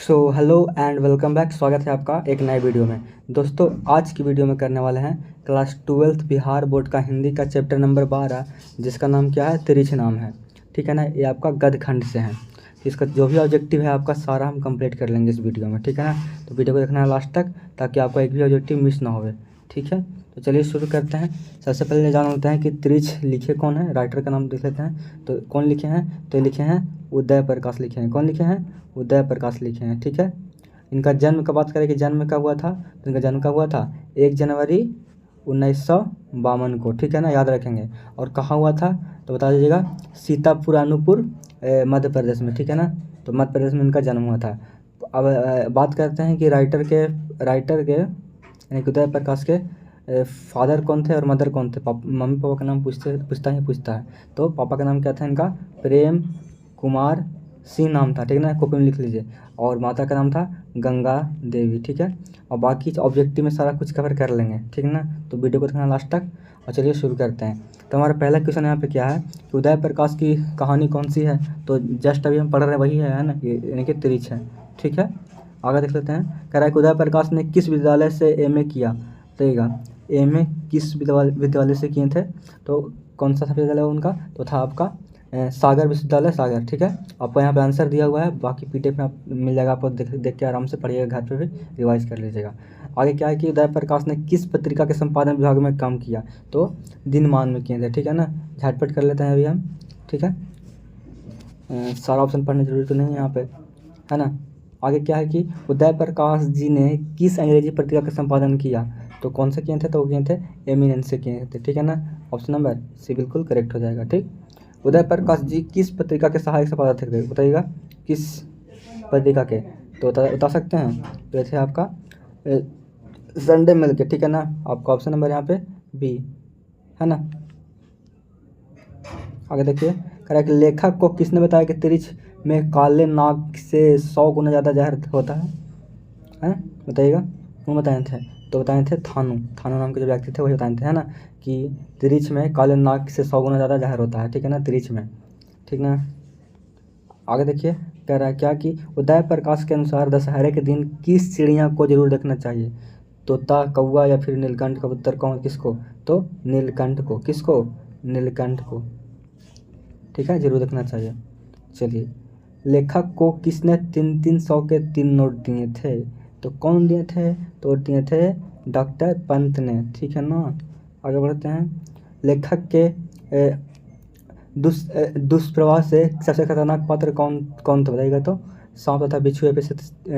Hello and welcome back. स्वागत है आपका एक नए वीडियो में। दोस्तों, आज की वीडियो में करने वाले हैं क्लास 12th बिहार बोर्ड का हिंदी का चैप्टर नंबर 12, जिसका नाम क्या है, तिरिछ नाम है। ठीक है ना। ये आपका गद्य खंड से है। इसका जो भी ऑब्जेक्टिव है आपका सारा हम कंप्लीट कर लेंगे इस वीडियो में। ठीक है ना। तो वीडियो को देखना है लास्ट तक, ताकि आपका एक भी ऑब्जेक्टिव मिस ना होवे। ठीक है, तो चलिए शुरू करते हैं। सबसे पहले जान लेते हैं कि तिरिछ लिखे कौन है। राइटर का नाम देख लेते हैं। तो कौन लिखे हैं, तो लिखे हैं उदय प्रकाश लिखे हैं। कौन लिखे हैं, उदय प्रकाश लिखे हैं। ठीक है। इनका जन्म का बात करें कि जन्म कब हुआ था, तो इनका जन्म कब हुआ था, 1 जनवरी 1952 को। ठीक है ना, याद रखेंगे। और कहाँ हुआ था तो बता दीजिएगा, सीतापुर अनूपपुर मध्य प्रदेश में। ठीक है ना, तो मध्य प्रदेश में इनका जन्म हुआ था। अब बात करते हैं कि राइटर के यानी कि उदय प्रकाश के फादर कौन थे और मदर कौन थे। मम्मी पापा का नाम पूछता है। तो पापा का नाम क्या था इनका, प्रेम कुमार सिंह नाम था। ठीक है ना, कॉपी में लिख लीजिए। और माता का नाम था गंगा देवी। ठीक है। और बाकी ऑब्जेक्टिव में सारा कुछ कवर कर लेंगे। ठीक है ना, तो वीडियो को देखना लास्ट तक। और चलिए शुरू करते हैं। तो हमारा पहला क्वेश्चन यहाँ पे क्या है कि उदय प्रकाश की कहानी कौन सी है। तो जस्ट अभी हम पढ़ रहे हैं वही है ना, यानी कि तिरिछ है। ठीक है, आगे देख लेते हैं। कह रहा है कि उदय प्रकाश ने किस विद्यालय से एमए किया। देखिएगा, एमए किस विद्यालय से किए थे, तो कौन सा विद्यालय उनका, तो था आपका सागर विश्वविद्यालय सागर। ठीक है, आपको यहाँ पे आंसर दिया हुआ है, बाकी पीडीएफ में आप मिल जाएगा। आपको देख के आराम से पढ़िएगा, घर पे भी रिवाइज कर लीजिएगा। आगे क्या है कि उदय प्रकाश ने किस पत्रिका के संपादन विभाग में काम किया, तो दिनमान में किए थे। ठीक है ना, झटपट कर लेते हैं अभी हम। ठीक है, सारा ऑप्शन पढ़ने जरूरी तो नहीं है यहाँ पे, है ना। आगे क्या है कि उदय प्रकाश जी ने किस अंग्रेजी पत्रिका का संपादन किया, तो कौन से किए थे, तो वो किए थे एमिनेंस से किए थे। ठीक है ना, ऑप्शन नंबर सी बिल्कुल करेक्ट हो जाएगा। ठीक, उदय प्रकाश जी किस पत्रिका के सहायक संपादक थे, बताइएगा किस पत्रिका के, तो बता सकते हैं। तो ये थे आपका संडे मिल के। ठीक है ना, आपका ऑप्शन नंबर यहाँ पे बी है ना। आगे देखिए, कह रहा है कि लेखक को किसने बताया कि तिरिछ में काले नाग से 100 गुना ज़्यादा जहर होता है बताइएगा। कौन बताए थे, तो बताए थे थानू नाम के जो व्यक्ति थे वही बताए थे, है ना, कि तिरिछ में काले नाग से 100 गुना ज़्यादा जहर होता है। ठीक है ना, तिरिछ में। ठीक ना, आगे देखिए, कह रहा है क्या कि उदय प्रकाश के अनुसार दशहरे के दिन किस चिड़िया को जरूर देखना चाहिए, तोता, कौवा या फिर नीलकंठ। कबूतर कौन, किसको, तो नीलकंठ को। किसको, नीलकंठ को। ठीक है, जरूर देखना चाहिए। चलिए, लेखक को किसने 300 के 3 नोट दिए थे, तो कौन दिए थे, तो दिए थे डॉक्टर पंत ने। ठीक है ना, आगे बढ़ते हैं। लेखक के दुष्प्रभाव से सबसे खतरनाक पात्र कौन कौन था, बताइएगा। तो सांप तथा बिच्छू या फिर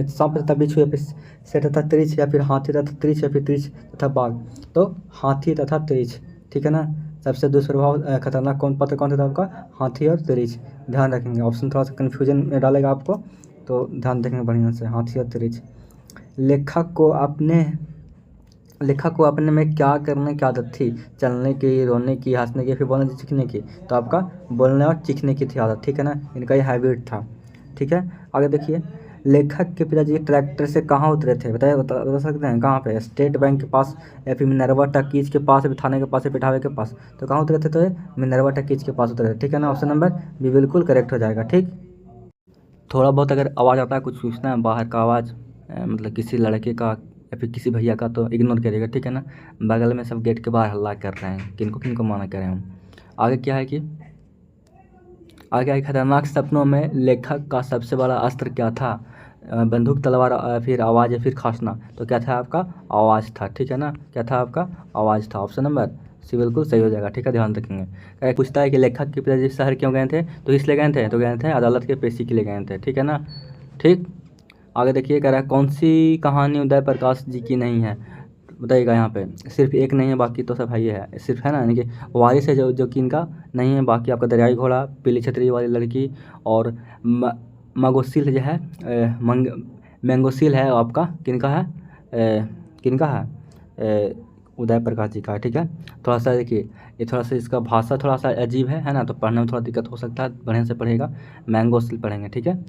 सांप तथा बिच्छू या फिर शेर तथा त्रिछ या फिर हाथी तथा त्रिछ या फिर त्रिछ तथा बाघ, तो हाथी तथा त्रिछ। ठीक है ना, सबसे दुष्प्रभाव खतरनाक पात्र कौन था आपका, हाथी और त्रिछ। ध्यान रखेंगे, ऑप्शन थोड़ा सा कन्फ्यूजन में डालेगा आपको, तो ध्यान रखेंगे बढ़िया से, हाथी और त्रिछ। लेखक को अपने में क्या करने की आदत थी, चलने की, रोने की, हंसने की, फिर बोलने चीखने की, तो आपका बोलने और चीखने की थी आदत। ठीक है ना, इनका ये हैबिट था। ठीक है, आगे देखिए, लेखक के पिताजी ट्रैक्टर से कहाँ उतरे थे, बता सकते हैं कहाँ पे, स्टेट बैंक के पास या फिर मिनरवा टकीज के पास, थाने के पास या पिठावे के पास, तो कहाँ उतरे थे, तो ये मिनरवा टकीज के पास उतरे थे। ठीक है ना, ऑप्शन नंबर बी बिल्कुल करेक्ट हो जाएगा। ठीक, थोड़ा बहुत अगर आवाज़ आता है, कुछ पूछना है बाहर का आवाज़, मतलब किसी लड़के का या फिर किसी भैया का, तो इग्नोर करिएगा। ठीक है ना, बगल में सब गेट के बाहर हल्ला कर रहे हैं, किनको किनको माना करें हम। आगे क्या है कि आगे खतरनाक सपनों में लेखक का सबसे बड़ा अस्त्र क्या था, बंदूक, तलवार, फिर आवाज़ या फिर खांसना, तो क्या था आपका, आवाज़ था। ठीक है ना, क्या था आपका, आवाज़ था। ऑप्शन नंबर सी बिल्कुल सही हो जाएगा। ठीक है, ध्यान रखेंगे। पूछता है कि लेखक के पिताजी शहर क्यों गए थे, तो इसलिए गए थे, तो गए थे अदालत के पेशी के लिए गए थे। ठीक है ना। ठीक, आगे देखिए, कह रहा है कौन सी कहानी उदय प्रकाश जी की नहीं है, बताइएगा। यहाँ पे सिर्फ एक नहीं है, बाकी तो सब है ही है, सिर्फ है ना, यानी कि वारिस है जो कि इनका नहीं है। बाकी आपका दरियाई घोड़ा, पीली छतरी वाली लड़की, और मगोसिल जो है, मैंगोसिल है आपका, किनका है, किनका है, उदय प्रकाश जी का है। ठीक है, थोड़ा सा देखिए, ये थोड़ा सा इसका भाषा थोड़ा सा अजीब है ना, तो पढ़ने में थोड़ा दिक्कत हो सकता है, बढ़िया से पढ़ेगा। मैंगोसिल पढ़ेंगे। ठीक है,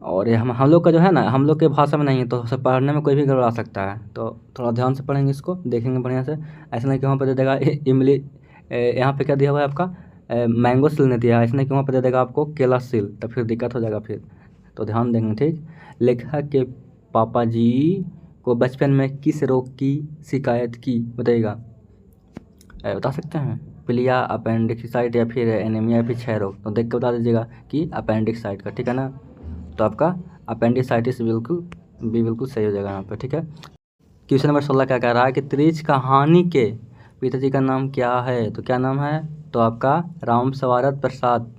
और ये हम लोग का जो है ना, हम लोग के भाषा में नहीं है, तो सब पढ़ने में कोई भी गड़बड़ा सकता है, तो थोड़ा ध्यान से पढ़ेंगे, इसको देखेंगे बढ़िया से। ऐसा नहीं कि वहाँ पर दे देगा इमली, यहाँ पे क्या दिया हुआ है आपका, मैंगो सिल ने दिया है, ऐसा नहीं कि वहाँ पर दे देगा आपको केला सिल, तो फिर दिक्कत हो जाएगा फिर। तो ध्यान देंगे, ठीक। लेखक के पापा जी को बचपन में किस रोग की शिकायत की, बताइएगा। बता सकते हैं, पीलिया, अपेंडिक्साइट या फिर एनीमिया या फिर क्षय रोग। तो देख के बता दीजिएगा कि अपेंडिक्साइट का, ठीक है ना। तो आपका अपेंडिसाइटिस बिल्कुल सही हो जाएगा यहाँ पे, ठीक है। क्वेश्चन नंबर 16 क्या कह रहा है कि त्रिच कहानी के पिताजी का नाम क्या है, तो क्या नाम है, तो आपका राम सवारत प्रसाद,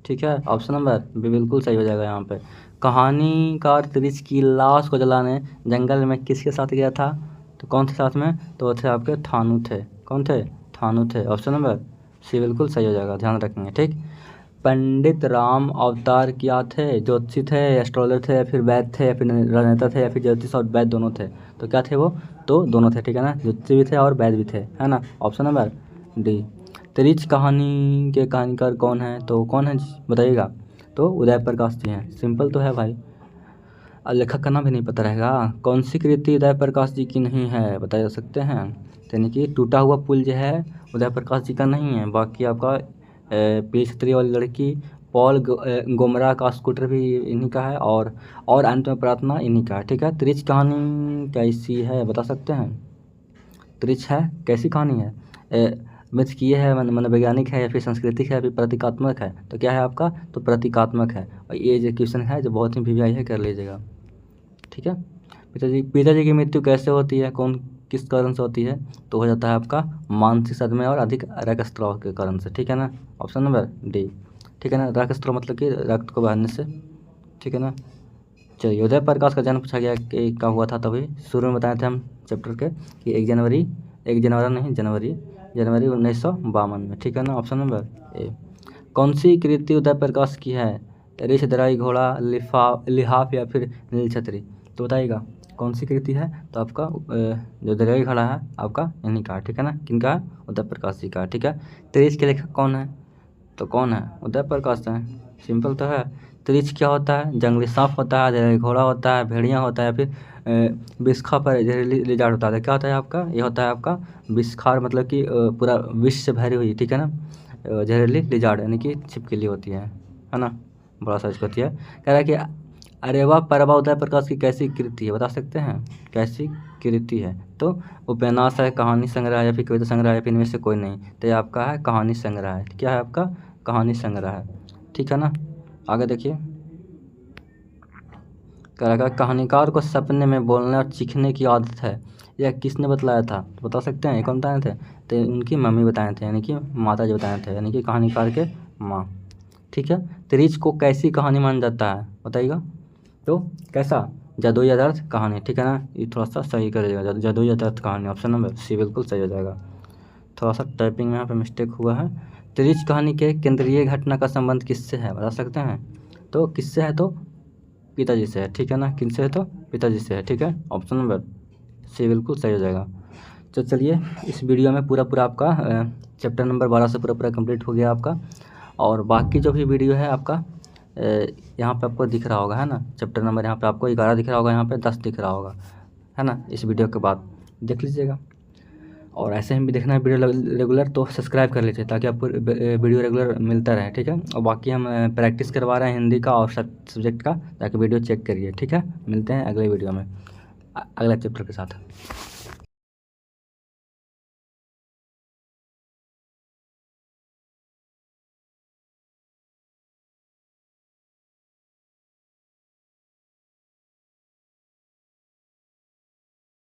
ठीक है। ऑप्शन नंबर बी बिल्कुल सही हो जाएगा यहाँ पे। कहानीकार त्रिच की लाश को जलाने जंगल में किसके साथ गया था, तो कौन थे साथ में, तो थे आपके थानू थे। कौन थे, थानू थे। ऑप्शन नंबर सी बिल्कुल सही हो जाएगा, ध्यान रखेंगे, ठीक। पंडित राम अवतार क्या थे, ज्योतिषी थे, एस्ट्रोलॉजर थे, या फिर वैद्य थे, या फिर राजनेता थे, या फिर ज्योतिष और वैद्य दोनों थे। तो क्या थे वो, तो दोनों थे, ठीक है ना, ज्योतिषी भी थे और वैद्य भी थे, है ना। Option number D. त्रिच कहानी के कहानीकार कौन है, तो कौन है बताइएगा, तो उदय प्रकाश जी हैं। सिंपल तो है भाई, लेखक का नाम भी नहीं पता रहेगा। कौन सी कृति उदय प्रकाश जी की नहीं है, बता सकते हैं। यानी कि टूटा हुआ पुल जो है उदय प्रकाश जी का नहीं है। बाकी आपका पीली छतरी वाली लड़की, पॉल गोमरा का स्कूटर भी इन्हीं का है, और अंत में प्रार्थना इन्हीं का है, ठीक है। त्रिच कहानी कैसी है, बता सकते हैं। त्रिच है कैसी कहानी है, मिथकीय है, मनोवैज्ञानिक है, या फिर सांस्कृतिक है, या फिर प्रतीकात्मक है। तो क्या है आपका, तो प्रतीकात्मक है। और ये जो क्वेश्चन है जो बहुत ही वीवीआई है, कर लीजिएगा, ठीक है। पिताजी की मृत्यु कैसे होती है, कौन किस कारण से होती है, तो हो जाता है आपका मानसिक सदमे और अधिक रक्तस्राव के कारण से, ठीक है ना। ऑप्शन नंबर डी, ठीक है ना। रक्तस्राव मतलब कि रक्त को बहाने से, ठीक है ना। चलिए, उदय प्रकाश का जन्म पूछा गया कि कब हुआ था, तभी शुरू में बताए थे हम चैप्टर के कि 1 जनवरी 1952 में, ठीक है ना। Option number A. कौन सी कृति उदय प्रकाश की है, रेश दराई घोड़ा, लिहाफ या फिर नील छतरी, तो बताइएगा कौन सी कृति है। तो आपका जो दरियाई घोड़ा है आपका इन्हीं का, ठीक है ना। किनका है, उदय प्रकाश जी का, ठीक है। त्रिच के लेखक कौन है, तो कौन है, उदय प्रकाश है। सिंपल तो है। त्रिच क्या होता है, जंगली सांप होता है, दरियाई घोड़ा होता है, भेड़िया होता है, या फिर बिस्खा पर जहरीली लिजार्ड होता है। क्या होता है आपका, ये होता है आपका बिस्खार, मतलब कि पूरा विष से भरी हुई, ठीक है ना, जहरीली लिजार्ड, यानी कि छिपकली होती है ना, बड़ा साइज होती है। कह रहा है कि अरेवा परवा उदय प्रकाश की कैसी कृति है, बता सकते हैं कैसी कृति है। तो उपन्यास है, कहानी संग्रह है, या फिर कविता संग्रह है, या फिर इनमें से कोई नहीं। तो ये आपका है कहानी संग्रह है। क्या है आपका, कहानी संग्रह है, ठीक है ना। आगे देखिए, कह रहा है कहानीकार को सपने में बोलने और चीखने की आदत है, यह किसने बतलाया था, तो बता सकते हैं ये कौन बताए थे, तो उनकी मम्मी बताए थे, यानी कि माता जी बताए थे, यानी कि कहानीकार के माँ, ठीक है। त्रिच को कैसी कहानी माना जाता है, बताइएगा, तो कैसा, जादुई यथार्थ कहानी, ठीक है ना। ये थोड़ा सा सही करिएगा, जादुई यथार्थ कहानी। ऑप्शन नंबर सी बिल्कुल सही हो जाएगा। थोड़ा सा टाइपिंग में यहाँ पे मिस्टेक हुआ है। त्रिच कहानी के केंद्रीय घटना का संबंध किससे है, बता सकते हैं। तो किससे है, तो पिताजी से है, ठीक है ना। किनसे है, तो पिताजी से है, ठीक है। ऑप्शन नंबर सी बिल्कुल सही हो जाएगा। तो चलिए, इस वीडियो में पूरा आपका चैप्टर नंबर 12 से पूरा कंप्लीट हो गया आपका। और बाकी जो भी वीडियो है आपका यहाँ पे आपको दिख रहा होगा, है ना। चैप्टर नंबर यहाँ पे आपको 11 दिख रहा होगा, यहाँ पे 10 दिख रहा होगा, है ना। इस वीडियो के बाद देख लीजिएगा। और ऐसे ही भी देखना है वीडियो रेगुलर, तो सब्सक्राइब कर लीजिए ताकि आपको वीडियो रेगुलर मिलता रहे, ठीक है। और बाकी हम प्रैक्टिस करवा रहे हैं हिंदी का और सब्जेक्ट का, ताकि वीडियो चेक करिए, ठीक है। मिलते हैं अगले वीडियो में अगला चैप्टर के साथ।